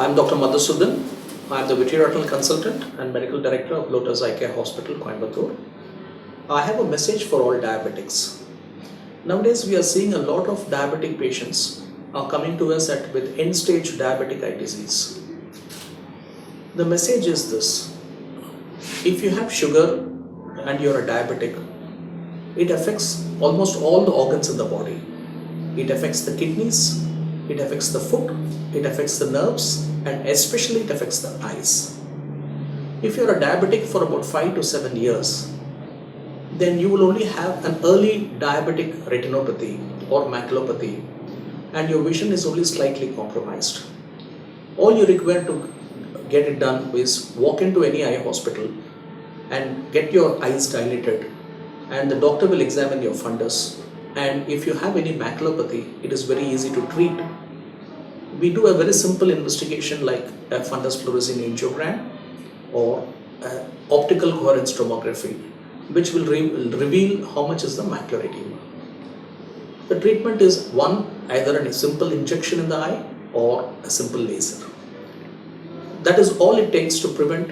I'm Dr. Madhusudhan. I'm the vitreoretinal consultant and medical director of Lotus Eye Care Hospital, Coimbatore. I have a message for all diabetics. Nowadays, we are seeing a lot of diabetic patients are coming to us with end-stage diabetic eye disease. The message is this: if you have sugar and you're a diabetic, it affects almost all the organs in the body. It affects the kidneys, it affects the foot, it affects the nerves, and especially it affects the eyes. If you're a diabetic for about 5 to 7 years, then you will only have an early diabetic retinopathy or maculopathy, and your vision is only slightly compromised. All you require to get it done is walk into any eye hospital and get your eyes dilated, and the doctor will examine your fundus. And if you have any maculopathy, it is very easy to treat. We do a very simple investigation like a fundus fluorescein angiogram or optical coherence tomography, which will reveal how much is the macular edema. The treatment is either a simple injection in the eye or a simple laser. That is all it takes to prevent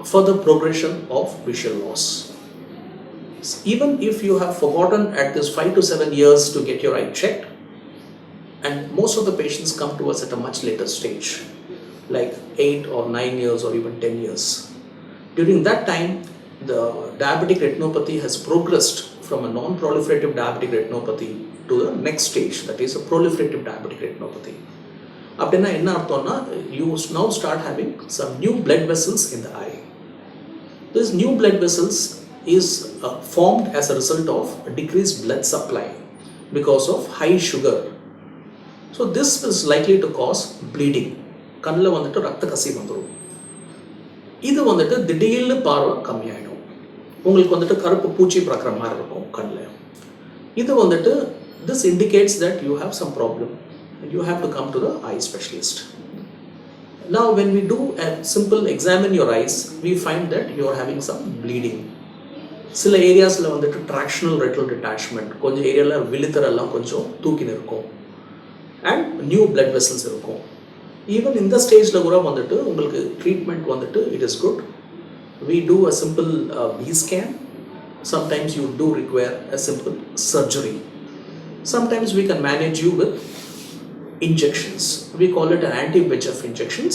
further progression of visual loss. Even if you have forgotten at this 5 to 7 years to get your eye checked, and most of the patients come to us at a much later stage, like 8 or 9 years or even 10 years. During that time, the diabetic retinopathy has progressed from a non-proliferative diabetic retinopathy to the next stage, that is a proliferative diabetic retinopathy. You now start having some new blood vessels in the eye. These new blood vessels is formed as a result of decreased blood supply because of high sugar. So this is likely to cause bleeding. கண்ணில் வந்துட்டு ரத்த கசி வந்துடும். இது வந்துட்டு திடீர்னு பார்வை கம்மியாயிடும். உங்களுக்கு வந்துட்டு கருப்பு பூச்சி பறக்கிற மாதிரி இருக்கும் கண்ணில். இது வந்துட்டு this indicates that you have some problem and you have to come to the eye specialist. Now when we do a simple examine your eyes, we find that you are having some bleeding. சில ஏரியாஸில் வந்துட்டு ட்ராக்ஷனல் retinal detachment, கொஞ்சம் ஏரியாவில் விழித்தரெல்லாம் கொஞ்சம் தூக்கின்னு இருக்கும், and new blood vessels இருக்கும். Even இந்த ஸ்டேஜில் கூட வந்துட்டு உங்களுக்கு ட்ரீட்மெண்ட் வந்துட்டு it is good. We do a simple B scan. Sometimes you do require a simple surgery. Sometimes we can manage you with injections. We call it an anti-VEGF injections,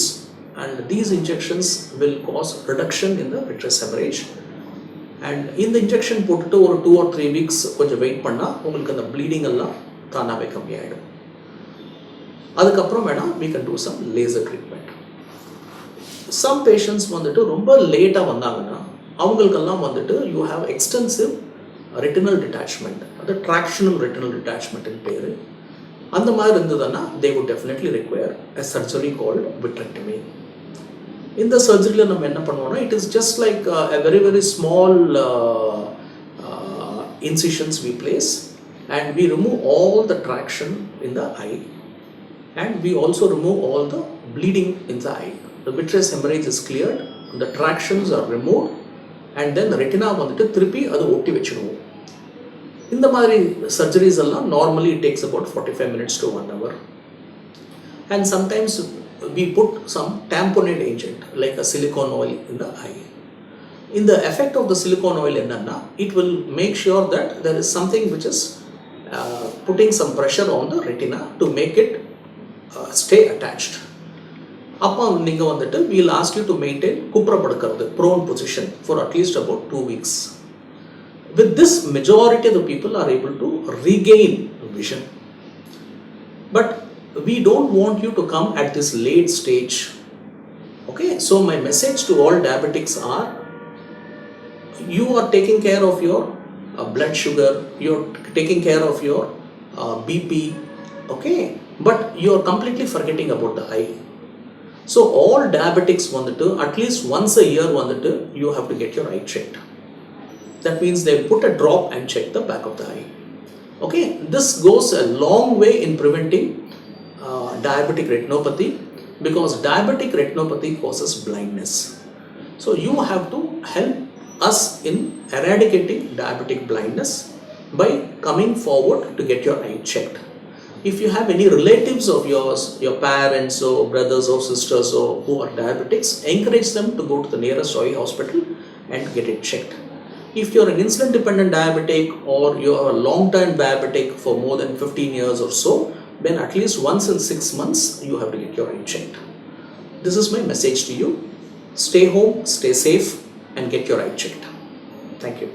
and these injections will cause reduction in the vitreous hemorrhage. And in the injection போட்டுட்டு ஒரு 2 or 3 weeks கொஞ்சம் wait பண்ணால் உங்களுக்கு அந்த bleeding எல்லாம் தானாகவே கம்மியாயிடும். அதுக்கப்புறம் வேணால் we can do some laser treatment. Some patients வந்துட்டு ரொம்ப லேட்டாக வந்தாங்கன்னா அவங்களுக்கெல்லாம் வந்துட்டு you have extensive retinal detachment, அது tractional retinal detachment in பேர். அந்த மாதிரி இருந்ததுன்னா they would definitely require a surgery called vitrectomy. இந்த சர்ஜரியில் நம்ம என்ன பண்ணுவோம்னா, it is just like a very very small incisions we place, and we remove all the traction in the eye, and we also remove all the bleeding in the eye. The vitreous hemorrhage is cleared, the tractions are removed, and then the retina வந்துட்டு திருப்பி அது ஒட்டி வச்சிடுவோம். இந்த மாதிரி surgeries எல்லாம் normally it takes about 45 minutes to 1 hour, and sometimes we put some tamponade agent like a silicone oil in the eye. In the effect of the silicone oil enna, it will make sure that there is something which is putting some pressure on the retina to make it stay attached. Appa neenga vandittu we will ask you to maintain kupra padukkuradhu prone position for at least about 2 weeks. With this, majority of the people are able to regain vision. But we don't want you to come at this late stage. Okay, so my message to all diabetics are, you are taking care of your blood sugar, you're taking care of your BP, okay, but you're completely forgetting about the eye. So all diabetics வந்துட்டு at least once a year வந்துட்டு you have to get your eye checked. That means they put a drop and check the back of the eye. Okay, this goes a long way in preventing diabetic retinopathy, because diabetic retinopathy causes blindness. So you have to help us in eradicating diabetic blindness by coming forward to get your eye checked. If you have any relatives of yours, your parents or brothers or sisters or who are diabetics, encourage them to go to the nearest eye hospital and get it checked. If you're an insulin dependent diabetic or you're a long time diabetic for more than 15 years or so, then at least once in 6 months you have to get your eye checked. This is my message to you. Stay home, stay safe and get your eye checked. Thank you.